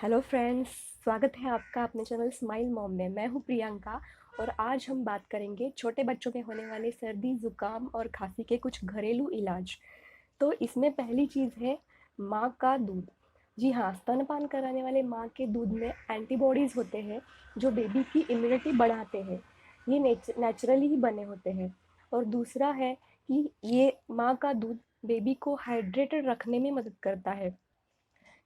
Hello friends, स्वागत है आपका अपने चैनल स्माइल मॉम में। मैं हूं प्रियंका और आज हम बात करेंगे छोटे बच्चों के होने वाले सर्दी, ज़ुकाम और खांसी के कुछ घरेलू इलाज। तो इसमें पहली चीज़ है माँ का दूध। जी हाँ, स्तनपान कराने वाले माँ के दूध में एंटीबॉडीज़ होते हैं जो बेबी की इम्यूनिटी बढ़ाते हैं। ये नेचुरली ही बने होते हैं। और दूसरा है कि ये माँ का दूध बेबी को हाइड्रेटेड रखने में मदद करता है।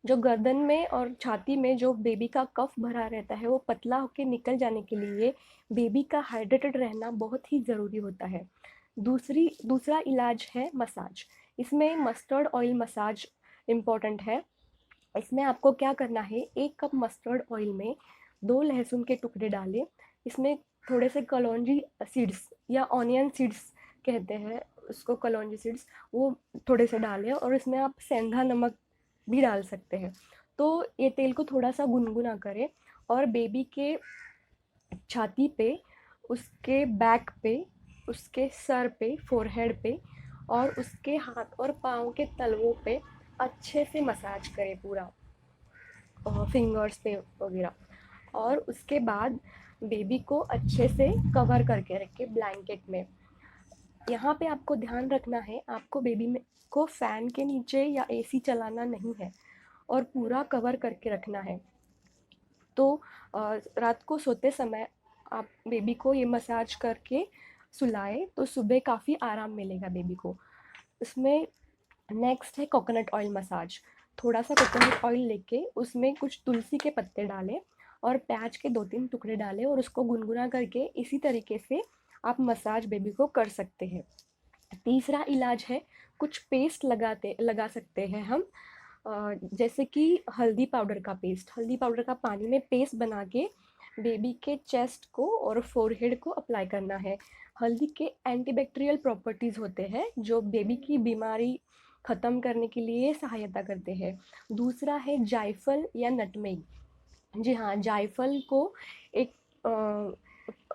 जो गर्दन में और छाती में जो बेबी का कफ भरा रहता है वो पतला होकर निकल जाने के लिए बेबी का हाइड्रेटेड रहना बहुत ही ज़रूरी होता है। दूसरा इलाज है मसाज। इसमें मस्टर्ड ऑयल मसाज इम्पॉर्टेंट है। इसमें आपको क्या करना है, 1 कप मस्टर्ड ऑयल में 2 लहसुन के टुकड़े डालें। इसमें थोड़े से कलौंजी सीड्स या ऑनियन सीड्स कहते हैं उसको, कलौंजी सीड्स, वो थोड़े से डालें और इसमें आप सेंधा नमक भी डाल सकते हैं। तो ये तेल को थोड़ा सा गुनगुना करें और बेबी के छाती पे, उसके बैक पे, उसके सर पे, फोरहेड पे और उसके हाथ और पाँव के तलवों पे अच्छे से मसाज करें पूरा, फिंगर्स पे वगैरह। और उसके बाद बेबी को अच्छे से कवर करके रखें ब्लैंकेट में। यहाँ पे आपको ध्यान रखना है, आपको बेबी में को फ़ैन के नीचे या एसी चलाना नहीं है और पूरा कवर करके रखना है। तो रात को सोते समय आप बेबी को ये मसाज करके सुलाएं तो सुबह काफ़ी आराम मिलेगा बेबी को। इसमें नेक्स्ट है कोकोनट ऑयल मसाज। थोड़ा सा कोकोनट ऑयल लेके उसमें कुछ तुलसी के पत्ते डालें और प्याज के 2-3 टुकड़े डालें और उसको गुनगुना करके इसी तरीके से आप मसाज बेबी को कर सकते हैं। तीसरा इलाज है, कुछ पेस्ट लगा सकते हैं हम। जैसे कि हल्दी पाउडर का पानी में पेस्ट बना के बेबी के चेस्ट को और फोरहेड को अप्लाई करना है। हल्दी के एंटीबैक्टीरियल प्रॉपर्टीज़ होते हैं जो बेबी की बीमारी ख़त्म करने के लिए सहायता करते हैं। दूसरा है जायफल या नटमेग। जी हाँ, जायफल को एक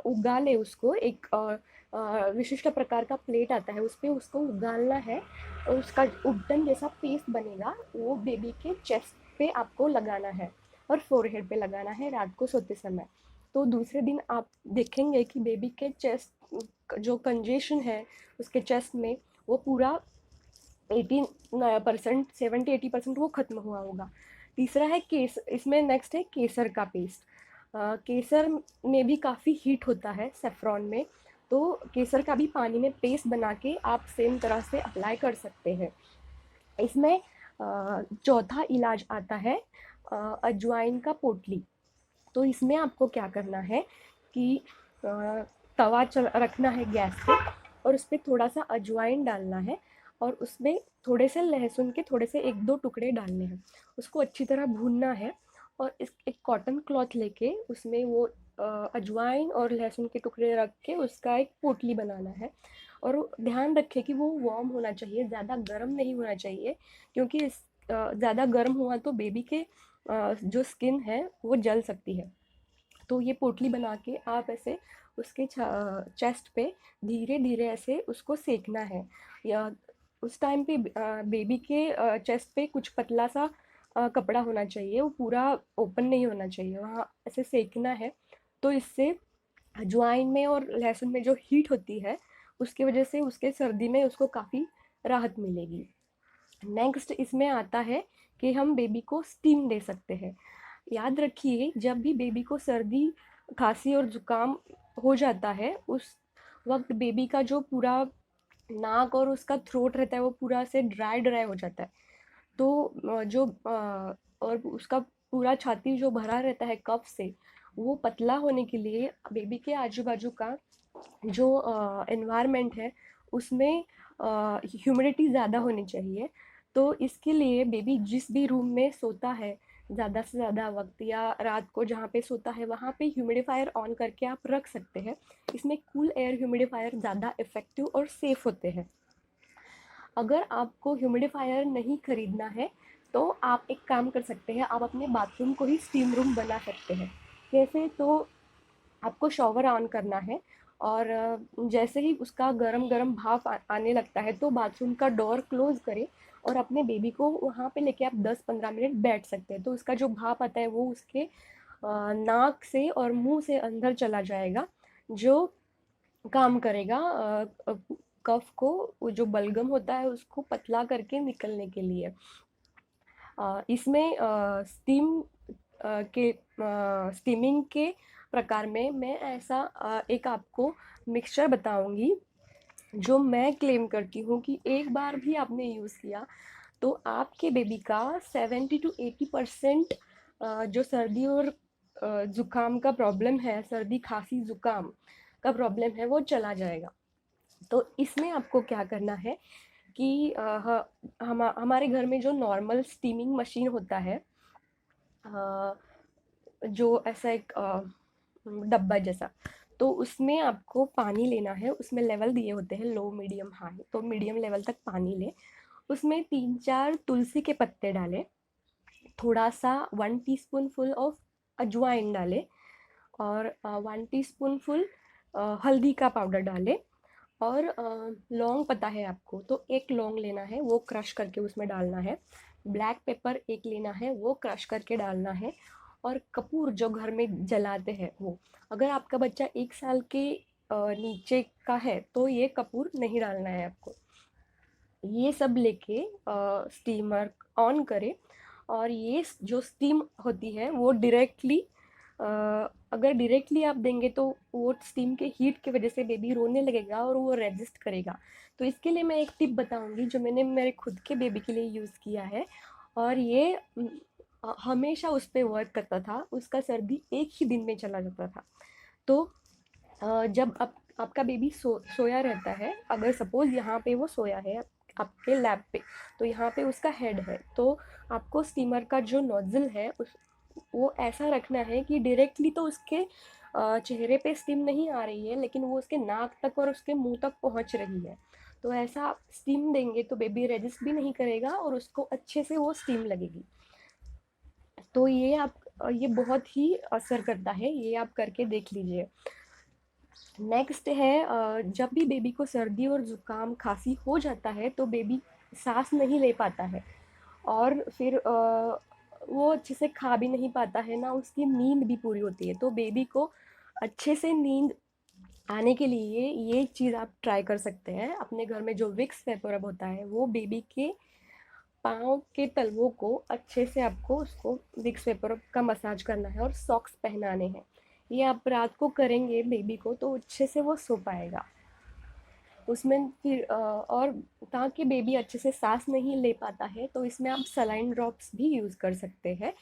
उगाले, उसको एक विशिष्ट प्रकार का प्लेट आता है, उस पे उसको उगालना है और उसका उबटन जैसा पेस्ट बनेगा, वो बेबी के चेस्ट पे आपको लगाना है और फोरहेड पे लगाना है रात को सोते समय। तो दूसरे दिन आप देखेंगे कि बेबी के चेस्ट जो कंजेशन है उसके चेस्ट में, वो पूरा 80% 70-80% वो खत्म हुआ होगा। तीसरा है इसमें नेक्स्ट है केसर का पेस्ट। केसर में भी काफ़ी हीट होता है सेफ्रॉन में, तो केसर का भी पानी में पेस्ट बना के आप सेम तरह से अप्लाई कर सकते हैं। इसमें चौथा इलाज आता है अजवाइन का पोटली। तो इसमें आपको क्या करना है कि तवा रखना है गैस पे और उस पर थोड़ा सा अजवाइन डालना है और उसमें थोड़े से लहसुन के थोड़े से 1-2 टुकड़े डालने हैं। उसको अच्छी तरह भूनना है और एक कॉटन क्लॉथ लेके उसमें वो अजवाइन और लहसुन के टुकड़े रख के उसका एक पोटली बनाना है। और ध्यान रखें कि वो वार्म होना चाहिए, ज़्यादा गर्म नहीं होना चाहिए, क्योंकि ज़्यादा गर्म हुआ तो बेबी के जो स्किन है वो जल सकती है। तो ये पोटली बना के आप ऐसे उसके चेस्ट पे धीरे धीरे ऐसे उसको सेकना है। या उस टाइम पे बेबी के चेस्ट पे कुछ पतला सा कपड़ा होना चाहिए, वो पूरा ओपन नहीं होना चाहिए, वहाँ ऐसे सेकना है। तो इससे अजवाइन में और लहसुन में जो हीट होती है उसकी वजह से उसके सर्दी में उसको काफ़ी राहत मिलेगी। नेक्स्ट इसमें आता है कि हम बेबी को स्टीम दे सकते हैं। याद रखिए, जब भी बेबी को सर्दी, खांसी और ज़ुकाम हो जाता है उस वक्त बेबी का जो पूरा नाक और उसका थ्रोट रहता है वो पूरा से ड्राई ड्राई हो जाता है। तो और उसका पूरा छाती जो भरा रहता है कफ से, वो पतला होने के लिए बेबी के आजू बाजू का जो एनवायरनमेंट है उसमें ह्यूमिडिटी ज़्यादा होनी चाहिए। तो इसके लिए बेबी जिस भी रूम में सोता है ज़्यादा से ज़्यादा वक्त, या रात को जहाँ पे सोता है वहाँ पे ह्यूमिडिफायर ऑन करके आप रख सकते हैं। इसमें कूल एयर ह्यूमिडिफायर ज़्यादा इफ़ेक्टिव और सेफ़ होते हैं। अगर आपको ह्यूमिडिफायर नहीं खरीदना है तो आप एक काम कर सकते हैं, आप अपने बाथरूम को ही स्टीम रूम बना सकते हैं। कैसे? तो आपको शॉवर ऑन करना है और जैसे ही उसका गरम गरम भाप आने लगता है तो बाथरूम का डोर क्लोज करें और अपने बेबी को वहाँ पे लेके आप 10-15 मिनट बैठ सकते हैं। तो उसका जो भाप आता है वो उसके नाक से और मुंह से अंदर चला जाएगा, जो काम करेगा कफ को, वो जो बलगम होता है उसको पतला करके निकलने के लिए। इसमें स्टीमिंग के प्रकार में मैं ऐसा एक आपको मिक्सचर बताऊंगी जो मैं क्लेम करती हूँ कि एक बार भी आपने यूज़ किया तो आपके बेबी का 70 to 80% जो सर्दी और ज़ुकाम का प्रॉब्लम है, सर्दी खांसी ज़ुकाम का प्रॉब्लम है, वो चला जाएगा। तो इसमें आपको क्या करना है कि हमारे घर में जो नॉर्मल स्टीमिंग मशीन होता है, जो ऐसा एक डब्बा जैसा, तो उसमें आपको पानी लेना है। उसमें लेवल दिए होते हैं, लो मीडियम हाई, तो मीडियम लेवल तक पानी ले। उसमें 3-4 तुलसी के पत्ते डालें, थोड़ा सा 1 टीस्पून ऑफ अजवाइन डालें और 1 टीस्पून हल्दी का पाउडर डालें। और लौंग पता है आपको, तो एक लौंग लेना है, वो क्रश करके उसमें डालना है। ब्लैक पेपर एक लेना है, वो क्रश करके डालना है। और कपूर जो घर में जलाते हैं वो, अगर आपका बच्चा 1 साल के नीचे का है तो ये कपूर नहीं डालना है आपको। ये सब लेके स्टीमर ऑन करें और ये जो स्टीम होती है वो डायरेक्टली, अगर डायरेक्टली आप देंगे तो वो स्टीम के हीट की वजह से बेबी रोने लगेगा और वो रेजिस्ट करेगा। तो इसके लिए मैं एक टिप बताऊंगी जो मैंने मेरे खुद के बेबी के लिए यूज़ किया है और ये हमेशा उस पर वर्क करता था। उसका सर्दी एक ही दिन में चला जाता था। तो जब आपका बेबी सोया रहता है, अगर सपोज यहाँ पे वो सोया है आपके लैब पे, तो यहाँ पे उसका हेड है, तो आपको स्टीमर का जो नोजल है उस वो ऐसा रखना है कि डायरेक्टली तो उसके चेहरे पे स्टीम नहीं आ रही है, लेकिन वो उसके नाक तक और उसके मुंह तक पहुंच रही है। तो ऐसा स्टीम देंगे तो बेबी रेजिस्ट भी नहीं करेगा और उसको अच्छे से वो स्टीम लगेगी। तो ये बहुत ही असर करता है, ये आप करके देख लीजिए। नेक्स्ट है, जब भी बेबी को सर्दी और ज़ुकाम खांसी हो जाता है तो बेबी सांस नहीं ले पाता है और फिर वो अच्छे से खा भी नहीं पाता है, ना उसकी नींद भी पूरी होती है। तो बेबी को अच्छे से नींद आने के लिए ये चीज़ आप ट्राई कर सकते हैं। अपने घर में जो विक्स वेपोरब होता है वो बेबी के पाँव के तलवों को अच्छे से आपको उसको विक्स वेपोरब का मसाज करना है और सॉक्स पहनाने हैं। ये आप रात को करेंगे बेबी को तो अच्छे से वो सो पाएगा। उसमें फिर और ताकि बेबी अच्छे से सांस नहीं ले पाता है तो इसमें आप सलाइन ड्रॉप्स भी यूज़ कर सकते हैं।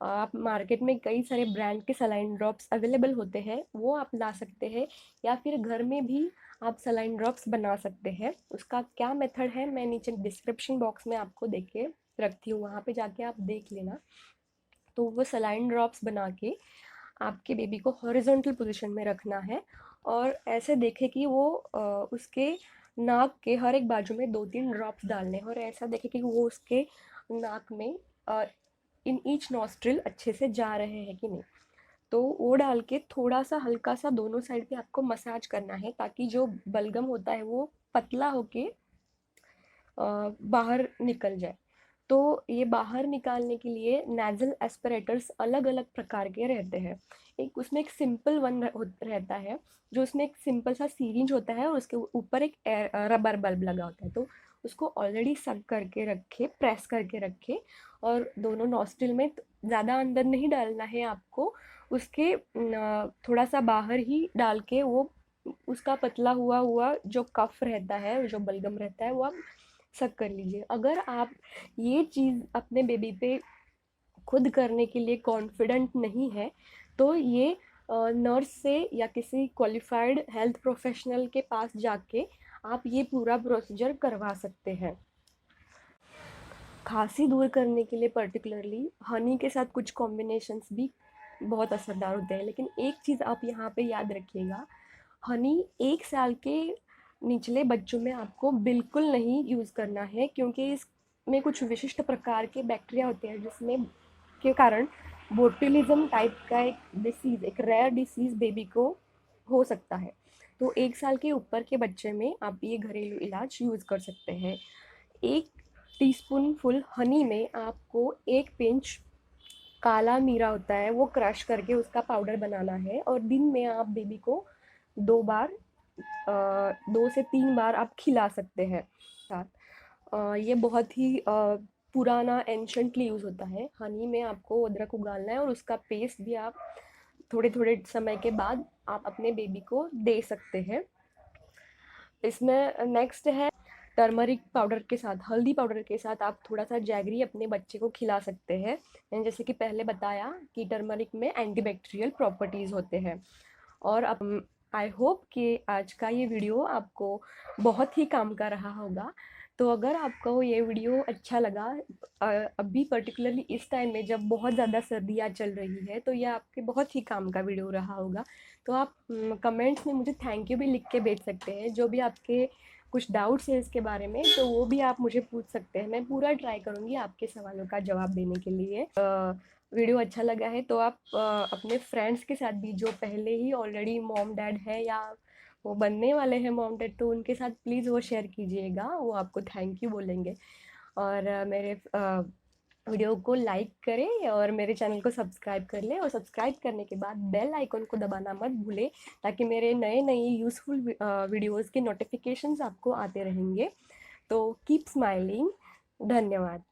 आप मार्केट में कई सारे ब्रांड के सलाइन ड्रॉप्स अवेलेबल होते हैं, वो आप ला सकते हैं, या फिर घर में भी आप सलाइन ड्रॉप्स बना सकते हैं। उसका क्या मेथड है मैं नीचे डिस्क्रिप्शन बॉक्स में आपको देख के रखती हूँ, वहाँ पे जाके आप देख लेना। तो वो सलाइन ड्रॉप्स बना के आपके बेबी को हॉरिजॉन्टल पोजीशन में रखना है और ऐसे देखें कि वो उसके नाक के हर एक बाजू में 2-3 ड्रॉप्स डालने हैं और ऐसा देखें कि वो उसके नाक में इन ईच नॉस्ट्रिल अच्छे से जा रहे हैं कि नहीं। तो वो डाल के थोड़ा सा हल्का सा दोनों साइड पे आपको मसाज करना है ताकि जो बलगम होता है वो पतला होके बाहर निकल जाए। तो ये बाहर निकालने के लिए नेज़ल एस्पिरेटर्स अलग अलग प्रकार के रहते हैं। एक उसमें एक सिंपल वन रहता है, जो उसमें एक सिंपल सा सीरिंज होता है और उसके ऊपर एक रबर बल्ब लगा होता है। तो उसको ऑलरेडी सक करके रखे, प्रेस करके रखे और दोनों नॉस्ट्रिल में ज़्यादा अंदर नहीं डालना है आपको, उसके थोड़ा सा बाहर ही डाल के वो उसका पतला हुआ हुआ जो कफ रहता है, जो बलगम रहता है, वो आप सक कर लीजिए। अगर आप ये चीज़ अपने बेबी पे खुद करने के लिए कॉन्फिडेंट नहीं है तो ये नर्स से या किसी क्वालिफाइड हेल्थ प्रोफेशनल के पास जाके आप ये पूरा प्रोसीजर करवा सकते हैं। खांसी दूर करने के लिए पर्टिकुलरली हनी के साथ कुछ कॉम्बिनेशंस भी बहुत असरदार होते हैं, लेकिन एक चीज़ आप यहाँ पे याद रखिएगा, हनी 1 साल के निचले बच्चों में आपको बिल्कुल नहीं यूज़ करना है, क्योंकि इसमें कुछ विशिष्ट प्रकार के बैक्टीरिया होते हैं जिसमें के कारण बोtulism टाइप का एक रेयर डिसीज़ बेबी को हो सकता है। तो 1 साल के ऊपर के बच्चे में आप ये घरेलू इलाज यूज़ कर सकते हैं। 1 टीस्पून फुल हनी में आपको 1 पिंच काला मीरा होता है वो क्रश करके उसका पाउडर बनाना है, और दिन में आप बेबी को 2 बार 2 से 3 बार आप खिला सकते हैं साथ। ये बहुत ही पुराना एंशंटली यूज़ होता है। हनी में आपको अदरक उगालना है और उसका पेस्ट भी आप थोड़े थोड़े समय के बाद आप अपने बेबी को दे सकते हैं। इसमें नेक्स्ट है टर्मरिक पाउडर के साथ, हल्दी पाउडर के साथ आप थोड़ा सा जैगरी अपने बच्चे को खिला सकते हैं। मैंने जैसे कि पहले बताया कि टर्मरिक में एंटीबैक्टीरियल प्रॉपर्टीज़ होते हैं। और अब आई होप कि आज का ये वीडियो आपको बहुत ही काम का रहा होगा। तो अगर आपको ये वीडियो अच्छा लगा, अभी पर्टिकुलरली इस टाइम में जब बहुत ज़्यादा सर्दियाँ चल रही है, तो ये आपके बहुत ही काम का वीडियो रहा होगा। तो आप कमेंट्स में मुझे थैंक यू भी लिख के भेज सकते हैं। जो भी आपके कुछ डाउट्स है इसके बारे में, तो वो भी आप मुझे पूछ सकते हैं। मैं पूरा ट्राई करूँगी आपके सवालों का जवाब देने के लिए। वीडियो अच्छा लगा है तो आप अपने फ्रेंड्स के साथ भी, जो पहले ही ऑलरेडी मॉम डैड है या वो बनने वाले हैं मॉम डैड, तो उनके साथ प्लीज़ वो शेयर कीजिएगा, वो आपको थैंक यू बोलेंगे। और मेरे वीडियो को लाइक करें और मेरे चैनल को सब्सक्राइब कर लें, और सब्सक्राइब करने के बाद बेल आइकन को दबाना मत भूलें, ताकि मेरे नए नए यूज़फुल वीडियोज़ के नोटिफिकेशंस आपको आते रहेंगे। तो कीप स्माइलिंग। धन्यवाद।